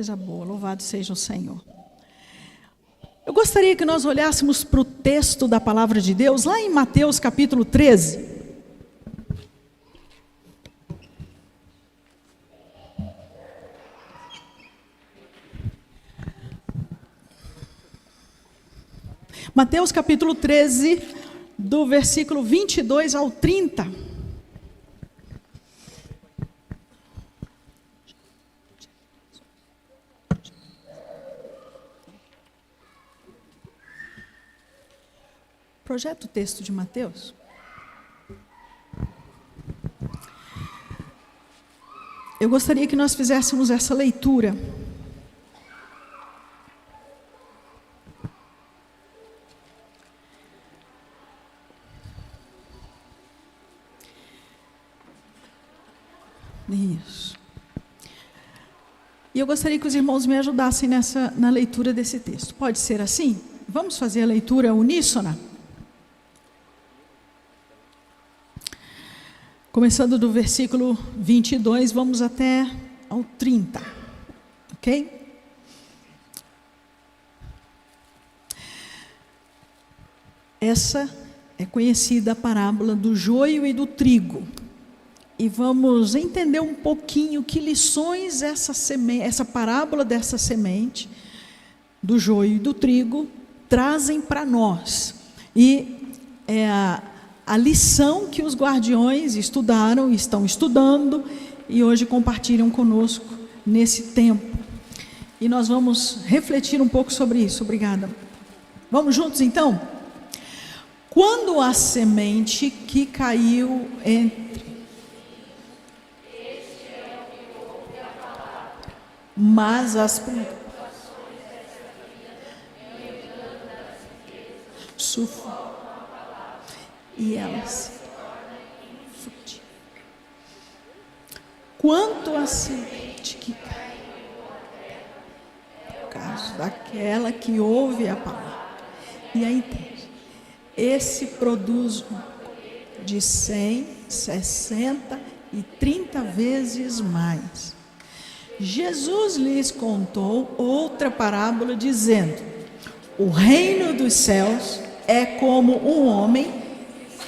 Coisa boa, louvado seja o Senhor. Eu gostaria que nós olhássemos para o texto da palavra de Deus, lá em Mateus capítulo 13. Mateus capítulo 13, do versículo 22 ao 30. Projeta o texto de Mateus. Eu gostaria que nós fizéssemos essa leitura. Isso. E eu gostaria que os irmãos me ajudassem na leitura desse texto. Pode ser assim? Vamos fazer a leitura uníssona? Começando do versículo 22, vamos até ao 30, ok? Essa é conhecida a parábola do joio e do trigo. E vamos entender um pouquinho que lições essa parábola dessa semente, do joio e do trigo, trazem para nós. E é a lição que os guardiões estudaram e estão estudando e hoje compartilham conosco nesse tempo. E nós vamos refletir um pouco sobre isso. Obrigada. Vamos juntos então? Quando a semente que caiu mas as e elas quanto a semente que caiu por causa daquela que ouve a palavra e a entende, esse produz de 100, 60 e 30 vezes mais. Jesus lhes contou outra parábola dizendo: o reino dos céus é como um homem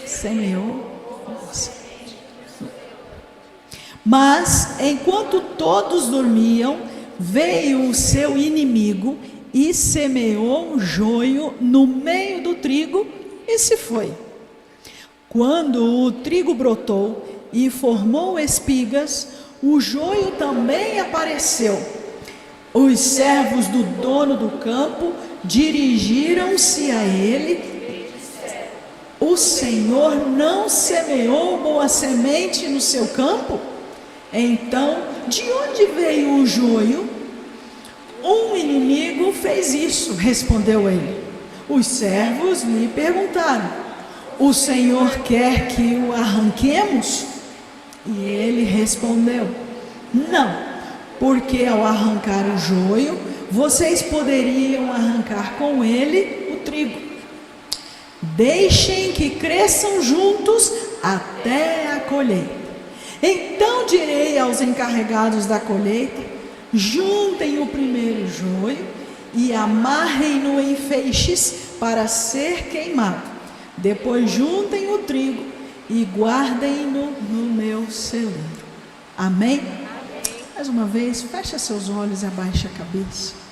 semeou, mas enquanto todos dormiam, veio o seu inimigo e semeou joio no meio do trigo e se foi. Quando o trigo brotou e formou espigas, o joio também apareceu. Os servos do dono do campo dirigiram-se a ele. O Senhor não semeou boa semente no seu campo? Então, de onde veio o joio? Um inimigo fez isso, respondeu ele. Os servos lhe perguntaram: o Senhor quer que o arranquemos? E ele respondeu: não, porque ao arrancar o joio, vocês poderiam arrancar com ele o trigo. Deixem que cresçam juntos até a colheita. Então direi aos encarregados da colheita: juntem o primeiro joio e amarrem-no em feixes para ser queimado. Depois juntem o trigo e guardem-no no meu celeiro. Amém? Mais uma vez, fecha seus olhos e abaixa a cabeça.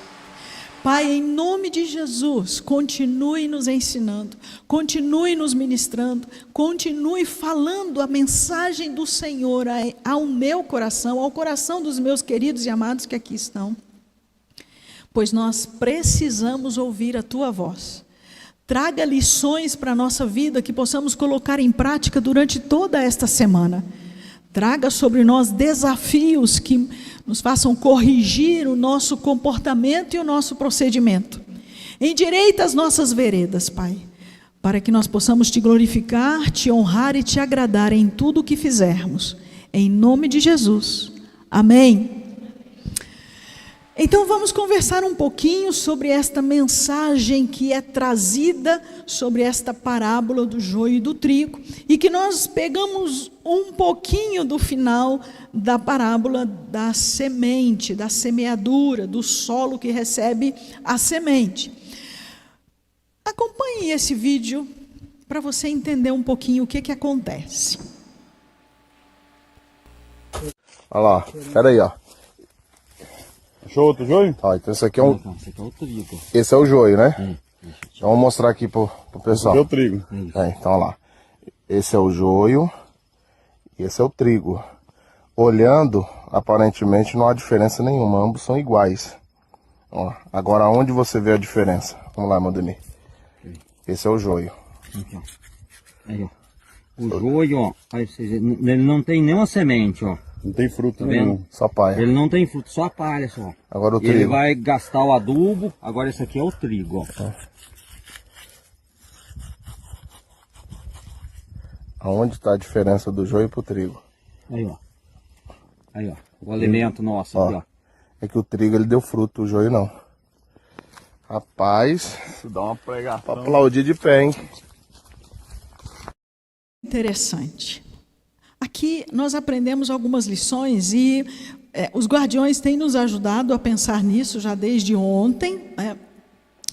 Pai, em nome de Jesus, continue nos ensinando, continue nos ministrando, continue falando a mensagem do Senhor ao meu coração, ao coração dos meus queridos e amados que aqui estão, pois nós precisamos ouvir a Tua voz. Traga lições para a nossa vida que possamos colocar em prática durante toda esta semana. Traga sobre nós desafios que nos façam corrigir o nosso comportamento e o nosso procedimento. Endireita as nossas veredas, Pai, para que nós possamos Te glorificar, Te honrar e Te agradar em tudo o que fizermos. Em nome de Jesus. Amém. Então vamos conversar um pouquinho sobre esta mensagem que é trazida sobre esta parábola do joio e do trigo, e que nós pegamos um pouquinho do final da parábola da semente, da semeadura, do solo que recebe a semente. Acompanhe esse vídeo para você entender um pouquinho o que acontece. Olha lá, peraí, ó. Achou outro joio? Ó, então esse aqui é um... Esse aqui é o trigo. Esse é o joio, né? Então vou mostrar aqui pro pessoal. Esse é o trigo. Então olha lá. Esse é o joio e esse é o trigo. Olhando, aparentemente não há diferença nenhuma, ambos são iguais. Ó, agora onde você vê a diferença? Vamos lá, Modemir. Esse é o joio. Aqui, ó. Aí, ó. O joio, ó, aí vocês, ele não tem nenhuma semente, ó. Não tem fruto Tá nenhum. vendo? Só palha. Ele não tem fruto, só a palha só. Agora o E ele trigo. vai gastar o adubo, agora esse aqui é o trigo, ó. Aonde está a diferença do joio pro trigo? Aí, ó. Aí, ó. O alimento nosso aqui, ó. É que o trigo ele deu fruto, o joio não. Rapaz, Isso dá uma pregação. pra aplaudir de pé, hein? Interessante. Aqui nós aprendemos algumas lições e os guardiões têm nos ajudado a pensar nisso já desde ontem, né?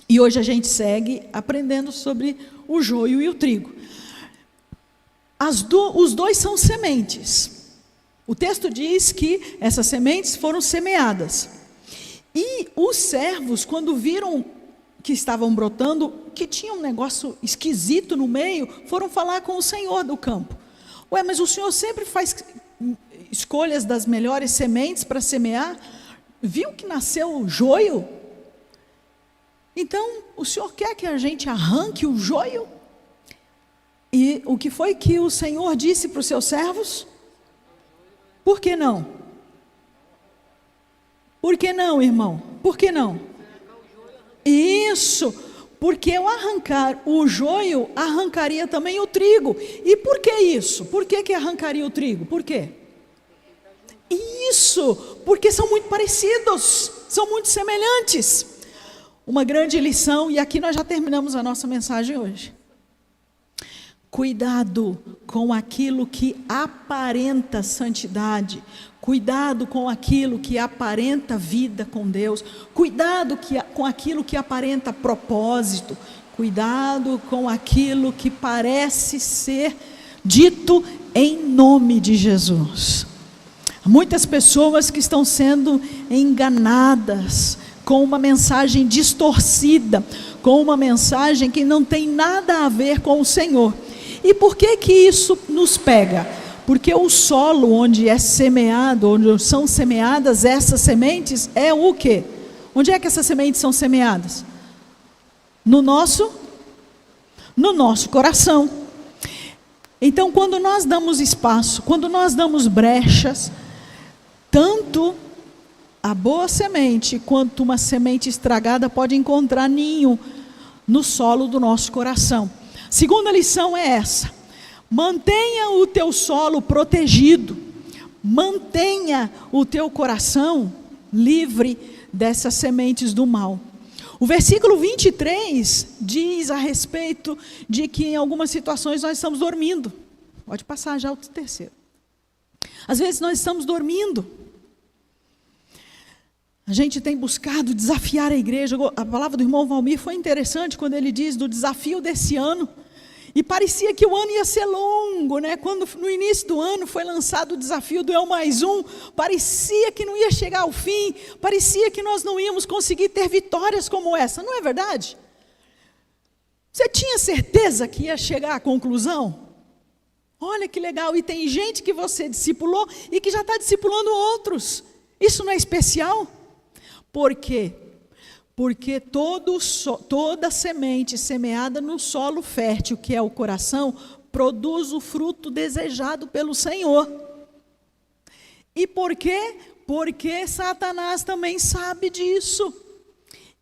E hoje a gente segue aprendendo sobre o joio e o trigo. Os dois são sementes. O texto diz que essas sementes foram semeadas. E os servos, quando viram que estavam brotando, que tinha um negócio esquisito no meio, foram falar com o senhor do campo. Ué, mas o senhor sempre faz escolhas das melhores sementes para semear? Viu que nasceu joio? Então, o senhor quer que a gente arranque o joio? E o que foi que o senhor disse para os seus servos? Por que não? Por que não, irmão? Por que não? Isso, porque ao arrancar o joio, arrancaria também o trigo. E por que isso? Por que arrancaria o trigo? Por quê? Isso, porque são muito parecidos, são muito semelhantes. Uma grande lição, e aqui nós já terminamos a nossa mensagem hoje. Cuidado com aquilo que aparenta santidade. Cuidado com aquilo que aparenta vida com Deus. Cuidado com aquilo que aparenta propósito. Cuidado com aquilo que parece ser dito em nome de Jesus. Há muitas pessoas que estão sendo enganadas com uma mensagem distorcida, com uma mensagem que não tem nada a ver com o Senhor. E por que isso nos pega? Porque o solo onde é semeado, onde são semeadas essas sementes, é o quê? Onde é que essas sementes são semeadas? No nosso coração. Então, quando nós damos espaço, quando nós damos brechas, tanto a boa semente quanto uma semente estragada pode encontrar ninho no solo do nosso coração. Segunda lição é essa: mantenha o teu solo protegido, mantenha o teu coração livre dessas sementes do mal. O versículo 23 diz a respeito de que em algumas situações nós estamos dormindo. Pode passar já o terceiro. Às vezes nós estamos dormindo. A gente tem buscado desafiar a igreja. A palavra do irmão Valmir foi interessante quando ele diz do desafio desse ano. E parecia que o ano ia ser longo, né? Quando no início do ano foi lançado o desafio do Eu Mais Um, parecia que não ia chegar ao fim, parecia que nós não íamos conseguir ter vitórias como essa, não é verdade? Você tinha certeza que ia chegar à conclusão? Olha que legal, e tem gente que você discipulou e que já está discipulando outros. Isso não é especial? Por quê? Porque toda semente semeada no solo fértil, que é o coração, produz o fruto desejado pelo Senhor. E por quê? Porque Satanás também sabe disso.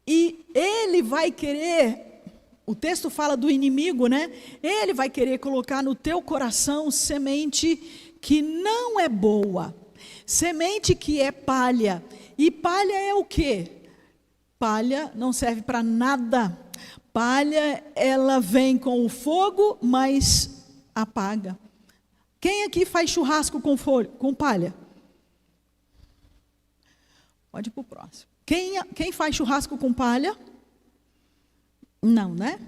E ele vai querer, o texto fala do inimigo, né? Ele vai querer colocar no teu coração semente que não é boa, semente que é palha, E palha é o quê? Palha não serve para nada. Palha, ela vem com o fogo, mas apaga. Quem aqui faz churrasco com palha? Pode ir para o próximo. Quem faz churrasco com palha? Não, né?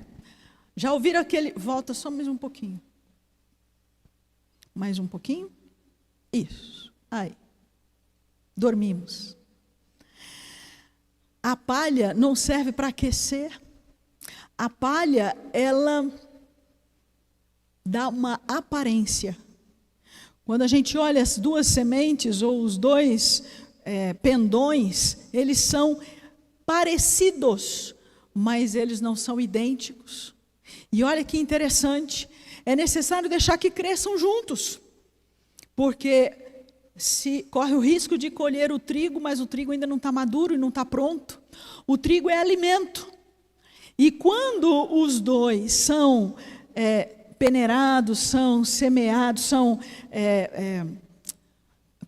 Já ouviram aquele... Volta só mais um pouquinho. Mais um pouquinho. Isso. Aí. Dormimos. A palha não serve para aquecer. A palha, ela dá uma aparência. Quando a gente olha as duas sementes ou os dois pendões, eles são parecidos, mas eles não são idênticos. E olha que interessante, é necessário deixar que cresçam juntos, porque se corre o risco de colher o trigo, mas o trigo ainda não está maduro e não está pronto. O trigo é alimento. E quando os dois são peneirados, são semeados,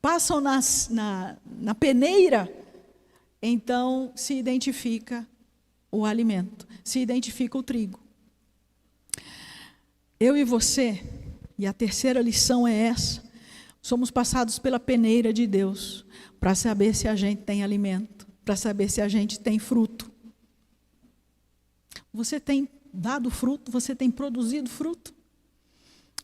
passam na peneira, então se identifica o alimento, se identifica o trigo. Eu e você, e a terceira lição é essa, somos passados pela peneira de Deus, para saber se a gente tem alimento, para saber se a gente tem fruto. Você tem dado fruto, você tem produzido fruto.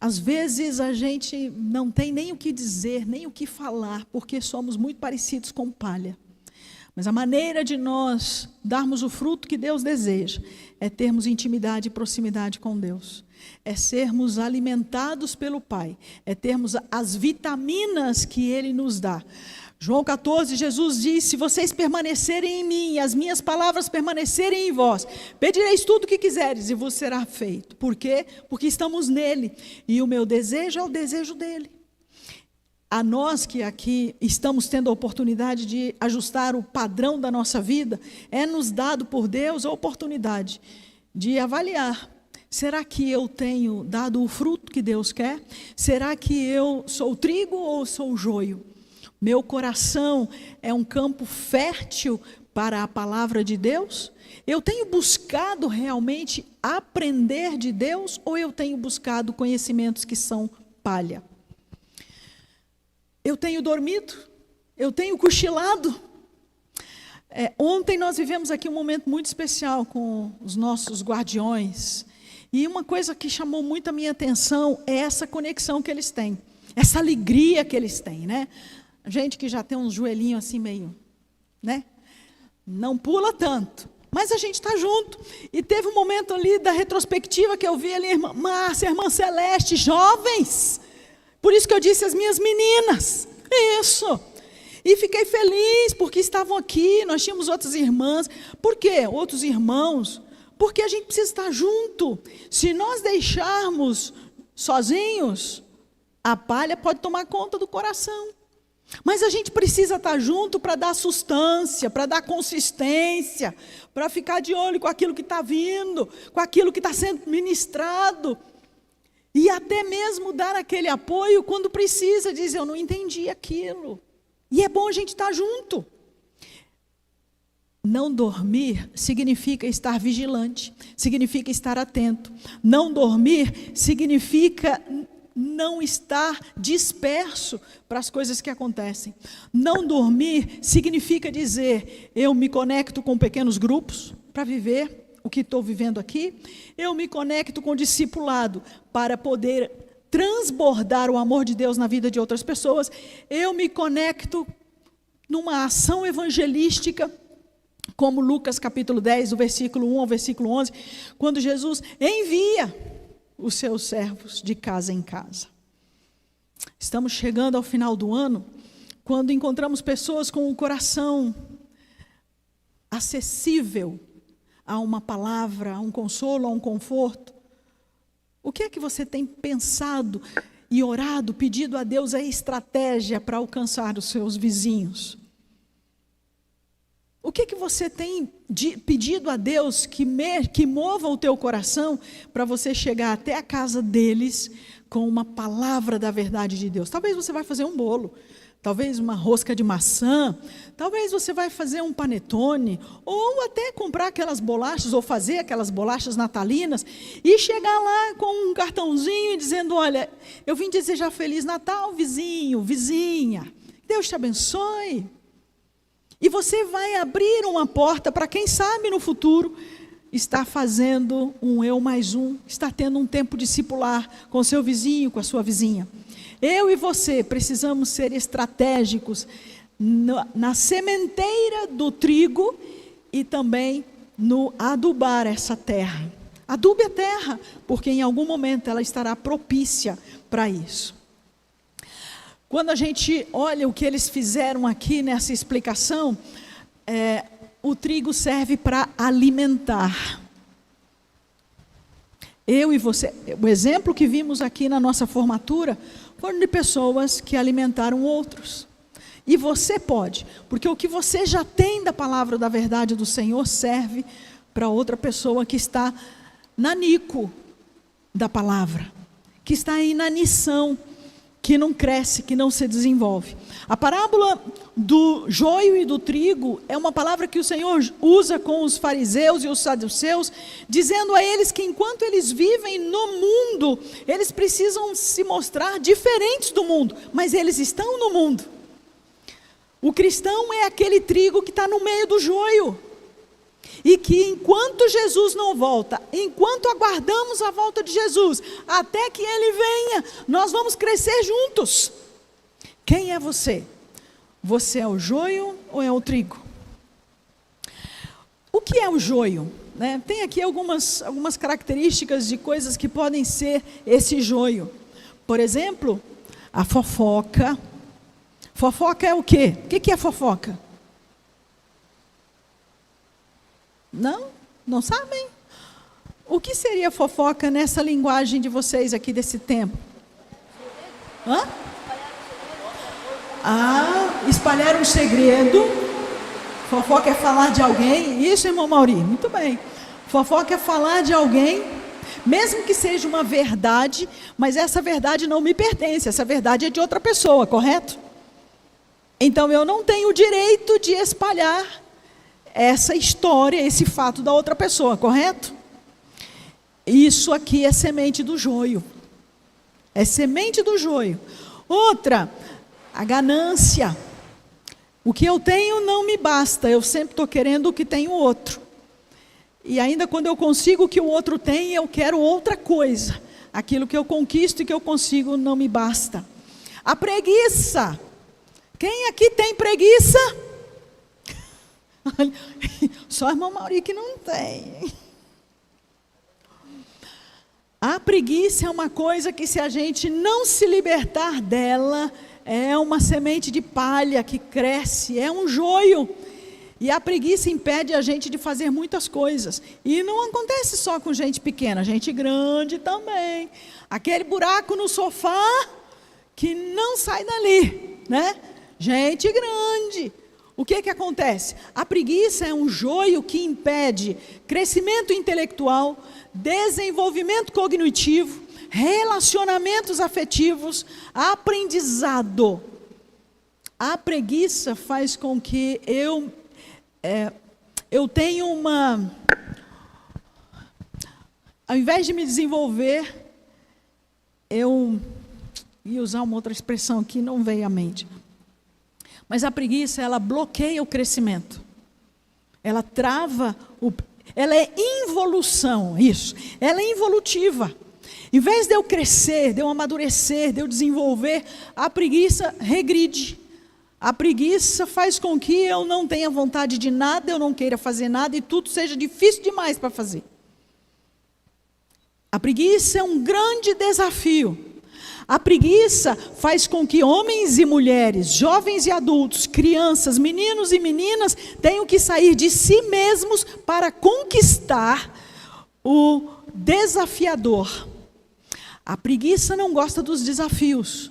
Às vezes a gente não tem nem o que dizer, nem o que falar, porque somos muito parecidos com palha. Mas a maneira de nós darmos o fruto que Deus deseja é termos intimidade e proximidade com Deus. É sermos alimentados pelo Pai. É termos as vitaminas que Ele nos dá. João 14, Jesus disse: se vocês permanecerem em mim e as minhas palavras permanecerem em vós, pedireis tudo o que quiseres e vos será feito. Por quê? Porque estamos nele e o meu desejo é o desejo dele. A nós que aqui estamos tendo a oportunidade de ajustar o padrão da nossa vida, é nos dado por Deus a oportunidade de avaliar: será que eu tenho dado o fruto que Deus quer? Será que eu sou o trigo ou sou o joio? Meu coração é um campo fértil para a palavra de Deus? Eu tenho buscado realmente aprender de Deus ou eu tenho buscado conhecimentos que são palha? Eu tenho dormido? Eu tenho cochilado? Ontem nós vivemos aqui um momento muito especial com os nossos guardiões. E uma coisa que chamou muito a minha atenção é essa conexão que eles têm. Essa alegria que eles têm, né? Gente que já tem uns joelhinhos assim meio, né? Não pula tanto, mas a gente está junto. E teve um momento ali da retrospectiva que eu vi ali, irmã Márcia, irmã Celeste, jovens. Por isso que eu disse as minhas meninas. Isso. E fiquei feliz porque estavam aqui, nós tínhamos outras irmãs. Por quê? Outros irmãos. Porque a gente precisa estar junto. Se nós deixarmos sozinhos, a palha pode tomar conta do coração. Mas a gente precisa estar junto para dar sustância, para dar consistência, para ficar de olho com aquilo que está vindo, com aquilo que está sendo ministrado. E até mesmo dar aquele apoio quando precisa, dizer: eu não entendi aquilo. E é bom a gente estar junto. Não dormir significa estar vigilante, significa estar atento. Não dormir significa não estar disperso para as coisas que acontecem. Não dormir significa dizer: eu me conecto com pequenos grupos para viver o que estou vivendo aqui. Eu me conecto com o discipulado para poder transbordar o amor de Deus na vida de outras pessoas. Eu me conecto numa ação evangelística, como Lucas capítulo 10, do versículo 1 ao versículo 11, quando Jesus envia os seus servos de casa em casa. Estamos chegando ao final do ano, quando encontramos pessoas com um coração acessível a uma palavra, a um consolo, a um conforto. O que é que você tem pensado e orado, pedido a Deus a estratégia para alcançar os seus vizinhos? O que é que você tem pedido a Deus que mova o teu coração para você chegar até a casa deles com uma palavra da verdade de Deus? Talvez você vai fazer um bolo, talvez uma rosca de maçã, talvez você vai fazer um panetone, ou até comprar aquelas bolachas, ou fazer aquelas bolachas natalinas, e chegar lá com um cartãozinho e dizendo, olha, eu vim desejar Feliz Natal, vizinho, vizinha, Deus te abençoe. E você vai abrir uma porta para quem sabe no futuro está fazendo um eu mais um, está tendo um tempo discipular com seu vizinho, com a sua vizinha. Eu e você precisamos ser estratégicos na sementeira do trigo e também no adubar essa terra. Adube a terra, porque em algum momento ela estará propícia para isso. Quando a gente olha o que eles fizeram aqui nessa explicação, o trigo serve para alimentar. Eu e você, o exemplo que vimos aqui na nossa formatura, foram de pessoas que alimentaram outros. E você pode, porque o que você já tem da palavra da verdade do Senhor serve para outra pessoa que está na nico da palavra, que está aí na inanição, que não cresce, que não se desenvolve. A parábola do joio e do trigo é uma palavra que o Senhor usa com os fariseus e os saduceus, dizendo a eles que enquanto eles vivem no mundo, eles precisam se mostrar diferentes do mundo, mas eles estão no mundo. O cristão é aquele trigo que está no meio do joio, e que enquanto Jesus não volta, enquanto aguardamos a volta de Jesus, até que Ele venha, nós vamos crescer juntos. Quem é você? Você é o joio ou é o trigo? O que é o joio? Tem aqui algumas características de coisas que podem ser esse joio. Por exemplo, a fofoca. Fofoca é o quê? O que é fofoca? Não sabem? O que seria fofoca nessa linguagem de vocês aqui desse tempo? Espalhar um segredo. Fofoca é falar de alguém. Isso, irmão Mauri, muito bem. Fofoca é falar de alguém, mesmo que seja uma verdade, mas essa verdade não me pertence, essa verdade é de outra pessoa, correto? Então eu não tenho o direito de espalhar essa história, esse fato da outra pessoa, correto? Isso aqui é semente do joio. É semente do joio. Outra, a ganância. O que eu tenho não me basta, eu sempre estou querendo o que tem o outro. E ainda quando eu consigo o que o outro tem, eu quero outra coisa. Aquilo que eu conquisto e que eu consigo não me basta. A preguiça. Quem aqui tem preguiça? Só a irmã Mauri que não tem. A preguiça é uma coisa que, se a gente não se libertar dela, é uma semente de palha que cresce, é um joio. E a preguiça impede a gente de fazer muitas coisas. E não acontece só com gente pequena, gente grande também. Aquele buraco no sofá que não sai dali, Gente grande. O que acontece? A preguiça é um joio que impede crescimento intelectual, desenvolvimento cognitivo, relacionamentos afetivos, aprendizado. A preguiça faz com que eu tenha ao invés de me desenvolver, eu ia usar uma outra expressão que não veio à mente. Mas a preguiça, ela bloqueia o crescimento. Ela trava, ela é involução, isso. Ela é involutiva. Em vez de eu crescer, de eu amadurecer, de eu desenvolver, a preguiça regride. A preguiça faz com que eu não tenha vontade de nada, eu não queira fazer nada e tudo seja difícil demais para fazer. A preguiça é um grande desafio. A preguiça faz com que homens e mulheres, jovens e adultos, crianças, meninos e meninas tenham que sair de si mesmos para conquistar o desafiador. A preguiça não gosta dos desafios,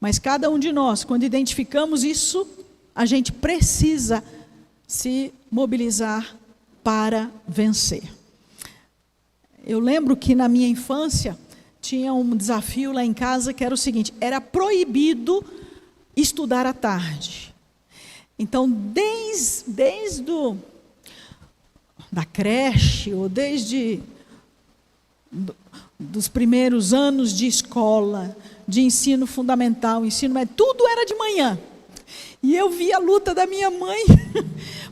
mas cada um de nós, quando identificamos isso, a gente precisa se mobilizar para vencer. Eu lembro que na minha infância tinha um desafio lá em casa que era o seguinte: era proibido estudar à tarde. Então, desde da creche, ou desde dos primeiros anos de escola, de ensino fundamental, ensino médio, tudo era de manhã. E eu vi a luta da minha mãe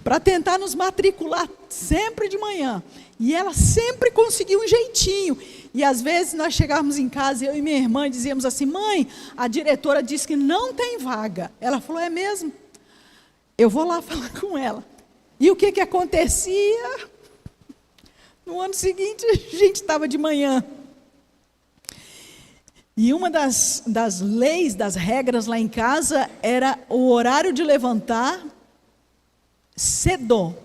para tentar nos matricular sempre de manhã. E ela sempre conseguia um jeitinho. E às vezes nós chegávamos em casa, eu e minha irmã dizíamos assim: mãe, a diretora disse que não tem vaga. Ela falou: é mesmo? Eu vou lá falar com ela. E o que acontecia? No ano seguinte a gente estava de manhã. E uma das leis, das regras lá em casa, era o horário de levantar cedo.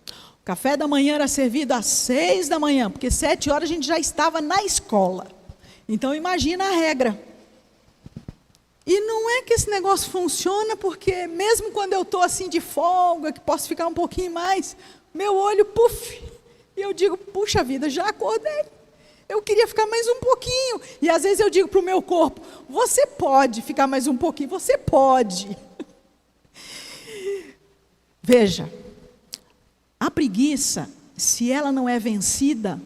O café da manhã era servido às 6 da manhã, porque 7 horas a gente já estava na escola. Então imagina a regra. E não é que esse negócio funciona, porque mesmo quando eu estou assim de folga, que posso ficar um pouquinho mais, meu olho, puf, e eu digo: puxa vida, já acordei. Eu queria ficar mais um pouquinho. E às vezes eu digo para o meu corpo: você pode ficar mais um pouquinho, você pode. Veja, a preguiça, se ela não é vencida,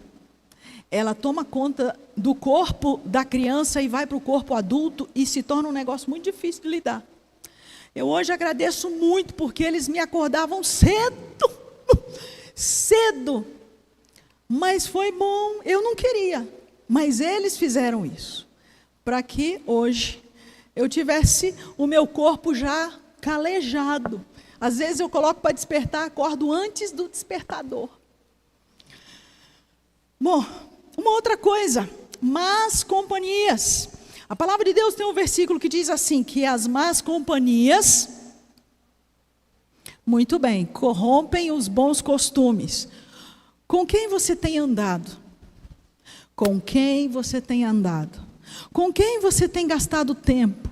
ela toma conta do corpo da criança e vai para o corpo adulto e se torna um negócio muito difícil de lidar. Eu hoje agradeço muito porque eles me acordavam cedo, cedo. Mas foi bom, eu não queria, mas eles fizeram isso, para que hoje eu tivesse o meu corpo já calejado. Às vezes eu coloco para despertar, acordo antes do despertador. Bom, uma outra coisa, más companhias. A palavra de Deus tem um versículo que diz assim, que as más companhias, muito bem, corrompem os bons costumes. Com quem você tem andado? Com quem você tem andado? Com quem você tem gastado tempo?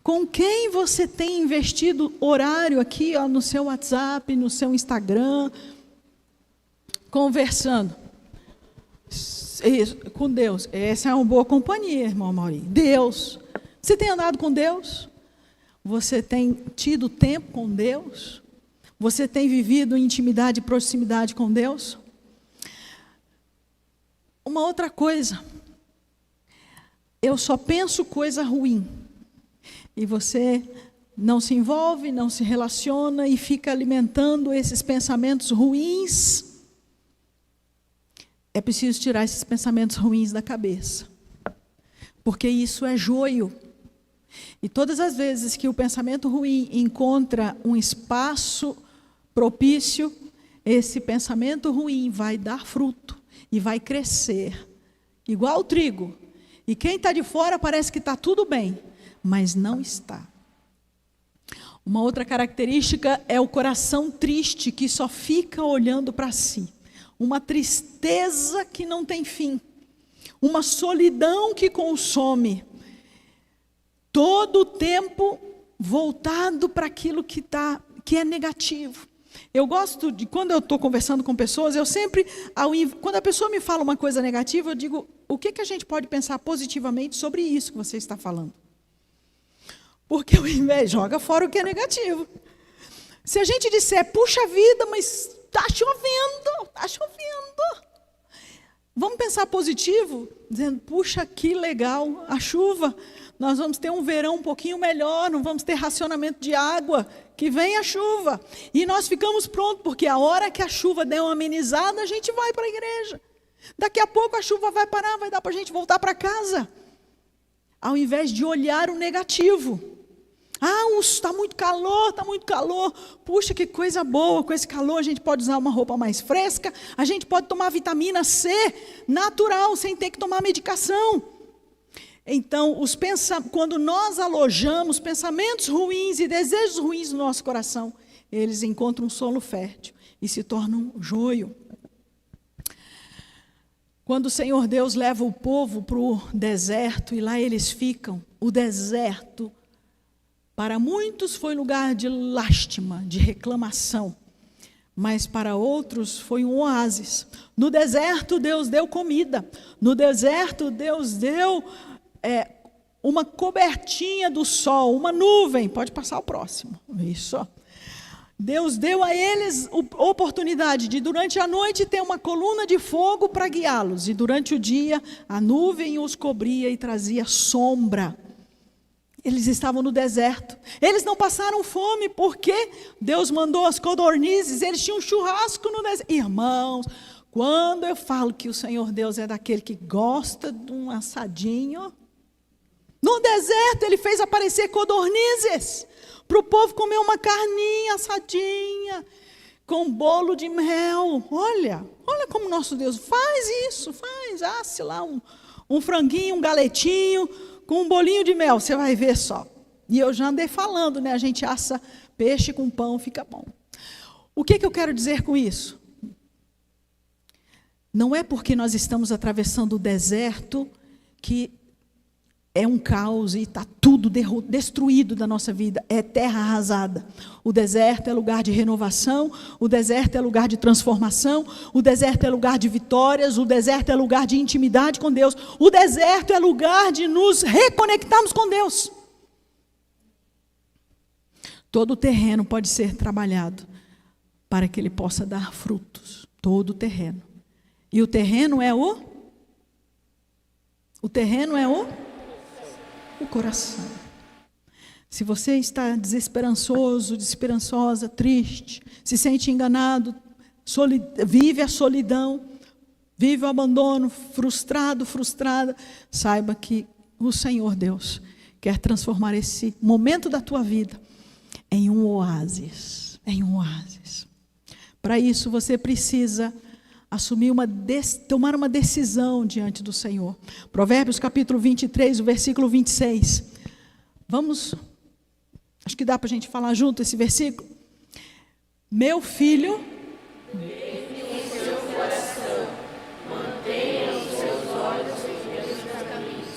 Com quem você tem investido horário aqui, ó, no seu WhatsApp, no seu Instagram, conversando? Isso, com Deus. Essa é uma boa companhia, irmão Maurinho. Deus. Você tem andado com Deus? Você tem tido tempo com Deus? Você tem vivido em intimidade e proximidade com Deus? Uma outra coisa, eu só penso coisa ruim, e você não se envolve, não se relaciona e fica alimentando esses pensamentos ruins. É preciso tirar esses pensamentos ruins da cabeça, porque isso é joio. E todas as vezes que o pensamento ruim encontra um espaço propício, esse pensamento ruim vai dar fruto. E vai crescer, igual o trigo. E quem está de fora parece que está tudo bem, mas não está. Uma outra característica é o coração triste, que só fica olhando para si. Uma tristeza que não tem fim. Uma solidão que consome. Todo o tempo voltado para aquilo que é negativo. Eu gosto de, quando eu estou conversando com pessoas, eu sempre, quando a pessoa me fala uma coisa negativa, eu digo: o que a gente pode pensar positivamente sobre isso que você está falando? Porque ao invés, joga fora o que é negativo. Se a gente disser: puxa vida, mas está chovendo, vamos pensar positivo, dizendo: puxa, que legal, a chuva, nós vamos ter um verão um pouquinho melhor, não vamos ter racionamento de água, que vem a chuva. E nós ficamos prontos, porque a hora que a chuva der uma amenizada, a gente vai para a igreja. Daqui a pouco a chuva vai parar, vai dar para a gente voltar para casa. Ao invés de olhar o negativo. Está muito calor. Puxa, que coisa boa, com esse calor a gente pode usar uma roupa mais fresca, a gente pode tomar vitamina C natural, sem ter que tomar medicação. Então, quando nós alojamos pensamentos ruins e desejos ruins no nosso coração, eles encontram um solo fértil e se tornam joio. Quando o Senhor Deus leva o povo para o deserto e lá eles ficam, o deserto, para muitos foi lugar de lástima, de reclamação, mas para outros foi um oásis. No deserto Deus deu comida, no deserto Deus deu uma cobertinha do sol, uma nuvem. Pode passar o próximo. Isso. Deus deu a eles a oportunidade de, durante a noite, ter uma coluna de fogo para guiá-los. E durante o dia, a nuvem os cobria e trazia sombra. Eles estavam no deserto. Eles não passaram fome porque Deus mandou as codornizes. Eles tinham um churrasco no deserto. Irmãos, quando eu falo que o Senhor Deus é daquele que gosta de um assadinho, no deserto Ele fez aparecer codornizes para o povo comer uma carninha assadinha com bolo de mel. Olha como nosso Deus faz isso, asse lá um franguinho, um galetinho com um bolinho de mel, você vai ver só. E eu já andei falando, né? A gente assa peixe com pão, fica bom. O que eu quero dizer com isso? Não é porque nós estamos atravessando o deserto que é um caos e está tudo destruído da nossa vida. É terra arrasada. O deserto é lugar de renovação, o deserto é lugar de transformação, o deserto é lugar de vitórias, o deserto é lugar de intimidade com Deus, o deserto é lugar de nos reconectarmos com Deus. Todo o terreno pode ser trabalhado para que ele possa dar frutos. Todo o terreno. E o terreno é o coração. Se você está desesperançoso, desesperançosa, triste, se sente enganado, vive a solidão, vive o abandono, frustrada, saiba que o Senhor Deus quer transformar esse momento da tua vida em um oásis, Para isso você precisa tomar uma decisão diante do Senhor. Provérbios capítulo 23, o versículo 26. Vamos, acho que dá para a gente falar junto esse versículo. Meu filho, em seu coração, mantenha os seus olhos firmes nos caminhos.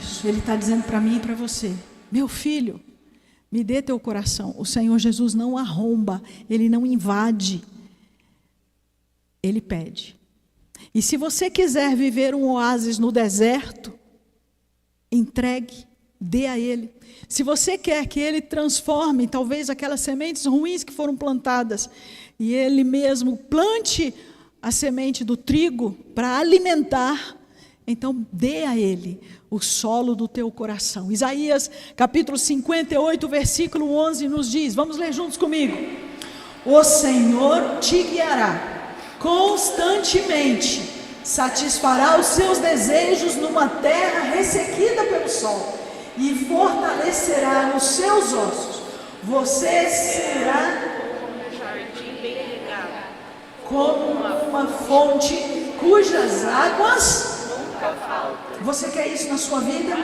Isso, ele está dizendo para mim e para você. Meu filho, me dê teu coração. O Senhor Jesus não arromba, Ele não invade. Ele pede. E se você quiser viver um oásis no deserto, entregue, dê a Ele. Se você quer que Ele transforme, talvez aquelas sementes ruins que foram plantadas, e Ele mesmo plante a semente do trigo para alimentar, então dê a Ele o solo do teu coração. Isaías capítulo 58, versículo 11 nos diz, vamos ler juntos comigo. O Senhor te guiará constantemente, satisfará os seus desejos numa terra ressequida pelo sol e fortalecerá os seus ossos. Você será como um jardim bem regado, como uma fonte cujas águas nunca faltam. Você quer isso na sua vida?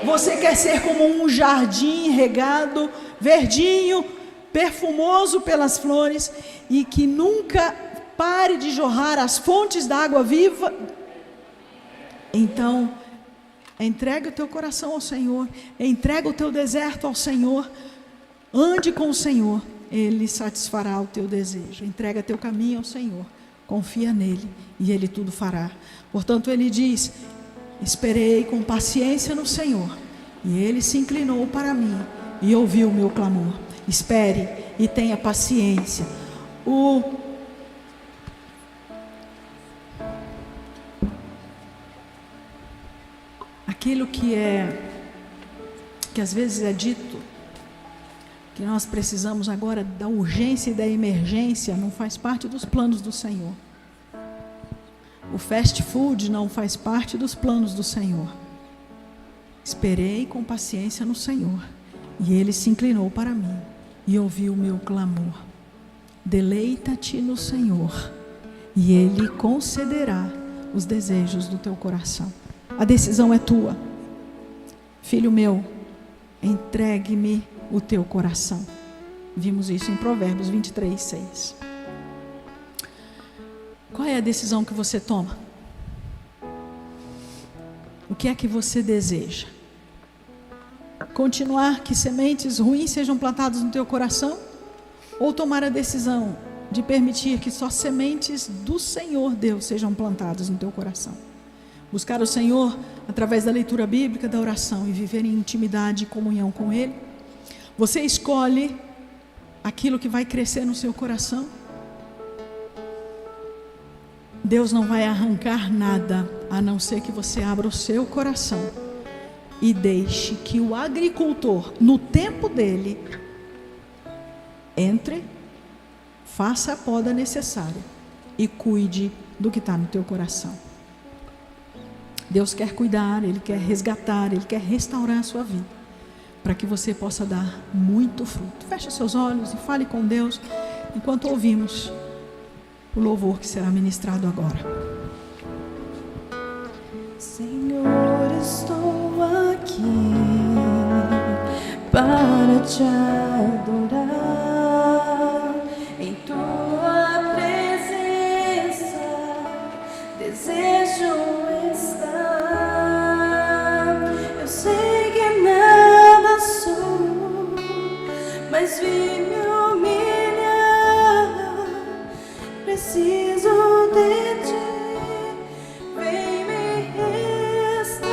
Você quer ser como um jardim regado, verdinho, perfumoso pelas flores e que nunca pare de jorrar as fontes da água viva? Então, entrega o teu coração ao Senhor, entrega o teu deserto ao Senhor, ande com o Senhor, Ele satisfará o teu desejo. Entrega teu caminho ao Senhor, confia nele e Ele tudo fará. Portanto, Ele diz, esperei com paciência no Senhor e Ele se inclinou para mim e ouviu o meu clamor. Espere e tenha paciência. Aquilo que às vezes é dito, que nós precisamos agora da urgência e da emergência, não faz parte dos planos do Senhor. O fast food não faz parte dos planos do Senhor. Esperei com paciência no Senhor, e Ele se inclinou para mim, e ouviu o meu clamor. Deleita-te no Senhor, e Ele concederá os desejos do teu coração. A decisão é tua. Filho meu, entregue-me o teu coração. Vimos isso em Provérbios 23, 6. Qual é a decisão que você toma? O que é que você deseja? Continuar que sementes ruins sejam plantadas no teu coração? Ou tomar a decisão de permitir que só sementes do Senhor Deus sejam plantadas no teu coração? buscar o Senhor através da leitura bíblica, da oração e viver em intimidade e comunhão com Ele. Você escolhe aquilo que vai crescer no seu coração. Deus não vai arrancar nada, a não ser que você abra o seu coração e deixe que o agricultor, no tempo dele, entre, faça a poda necessária e cuide do que está no teu coração. Deus quer cuidar, Ele quer resgatar, Ele quer restaurar a sua vida, para que você possa dar muito fruto. Feche seus olhos e fale com Deus, enquanto ouvimos o louvor que será ministrado agora. Senhor, estou aqui para te adorar. Em tua presença desejo estar. Eu sei que nada sou, mas vim me humilhar. Preciso de ti, vem me restaurar.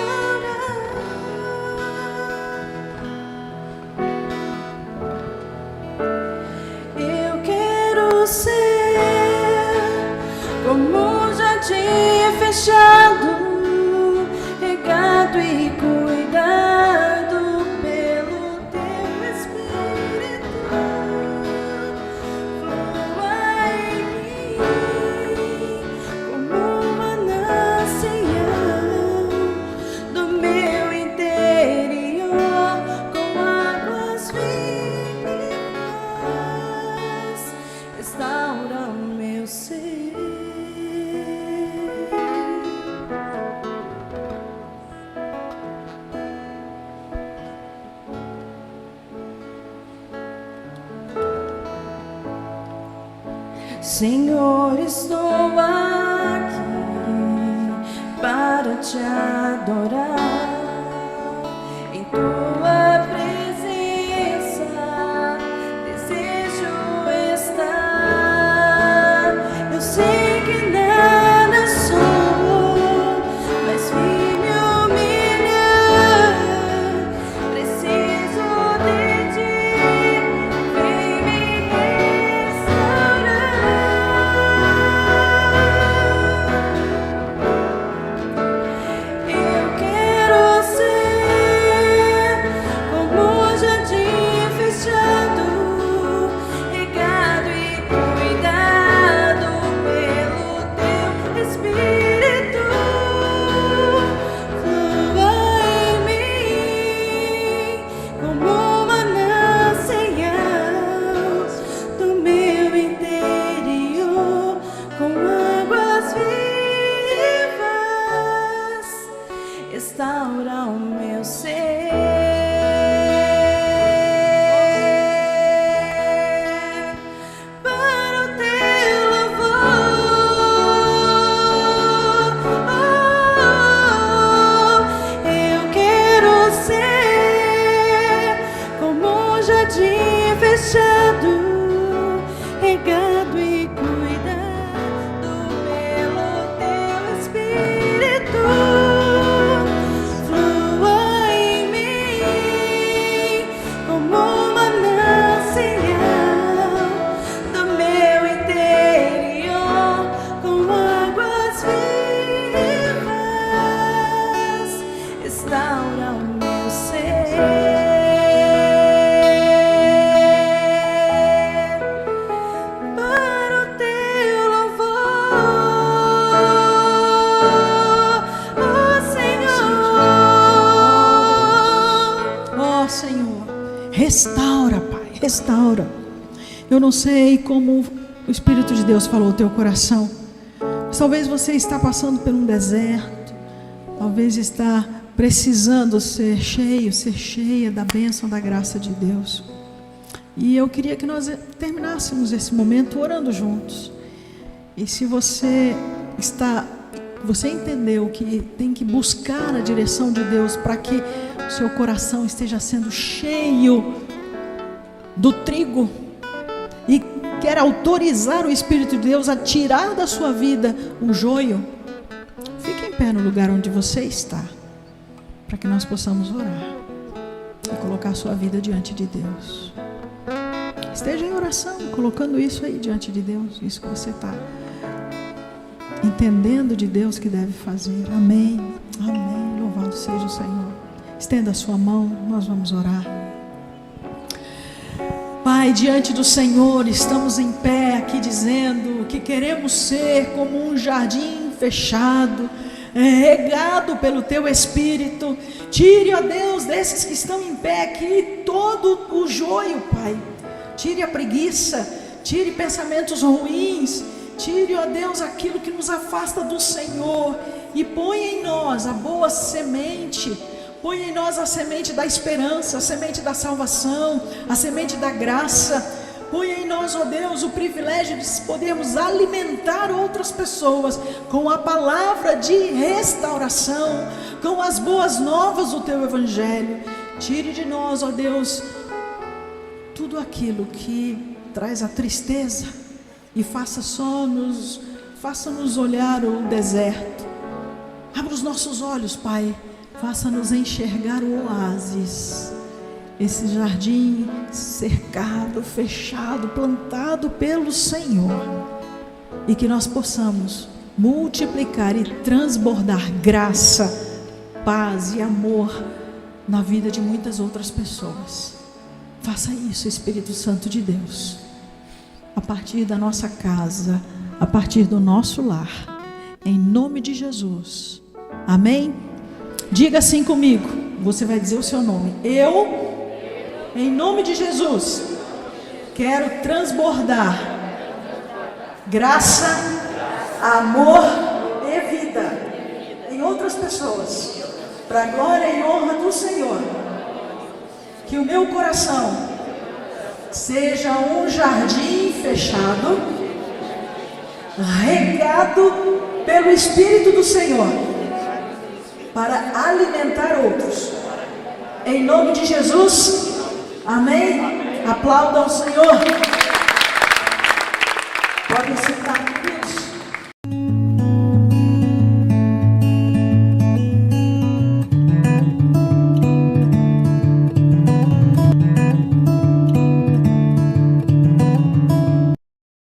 Eu quero ser como um jardim fechado, regado e cuidado pelo teu Espírito. Flua em mim como um manancial do meu interior, com águas vivas, restaura o meu ser. Senhor, estou aqui para te adorar. Em tua presença desejo estar. Eu sei que nada sou, mas vim me humilhar. Preciso de ti, vem me restaurar. Eu quero ser como um jardim fechado, regado e cuidado pelo teu Espírito. Flua em mim como um manancial do meu interior, com águas vivas, restaura o meu ser. Para o teu louvor, eu quero ser como um jardim fechado, regado e cuidado pelo teu Espírito. Flua em mim como um manancial do meu interior, com águas vivas, restaura o meu ser. Para o teu louvor, oh Senhor. Ó Senhor, restaura, Pai, restaura. Eu não sei como o Espírito de Deus falou ao teu coração, mas talvez você está passando por um deserto, talvez está precisando ser cheio, ser cheia da bênção, da graça de Deus. E eu queria que nós terminássemos esse momento orando juntos. E se você entendeu que tem que buscar a direção de Deus para que o seu coração esteja sendo cheio do trigo e quer autorizar o Espírito de Deus a tirar da sua vida o joio, fique em pé no lugar onde você está, para que nós possamos orar e colocar a sua vida diante de Deus. Esteja em oração, colocando isso aí diante de Deus, isso que você está entendendo de Deus que deve fazer. Amém, amém, louvado seja o Senhor. Estenda a sua mão, nós vamos orar. Pai, diante do Senhor, estamos em pé aqui dizendo que queremos ser como um jardim fechado, regado pelo Teu Espírito. Tire, ó Deus, desses que estão em pé aqui, todo o joio, Pai. Tire a preguiça, tire pensamentos ruins, tire, ó Deus, aquilo que nos afasta do Senhor e põe em nós a boa semente. Põe em nós a semente da esperança, a semente da salvação, a semente da graça. Põe em nós, ó Deus, o privilégio de podermos alimentar outras pessoas com a palavra de restauração, com as boas novas do Teu Evangelho. Tire de nós, ó Deus, tudo aquilo que traz a tristeza e faça-nos olhar o deserto. Abra os nossos olhos, Pai. Faça-nos enxergar o oásis, esse jardim cercado, fechado, plantado pelo Senhor, e que nós possamos multiplicar e transbordar graça, paz e amor na vida de muitas outras pessoas. Faça isso, Espírito Santo de Deus, a partir da nossa casa, a partir do nosso lar, em nome de Jesus. Amém? Diga assim comigo, você vai dizer o seu nome. Eu, em nome de Jesus, quero transbordar graça, amor e vida em outras pessoas, para a glória e honra do Senhor. Que o meu coração seja um jardim fechado, regado pelo Espírito do Senhor, para alimentar outros. Em nome de Jesus, amém? Aplaudam o Senhor. Podem sentar, queridos.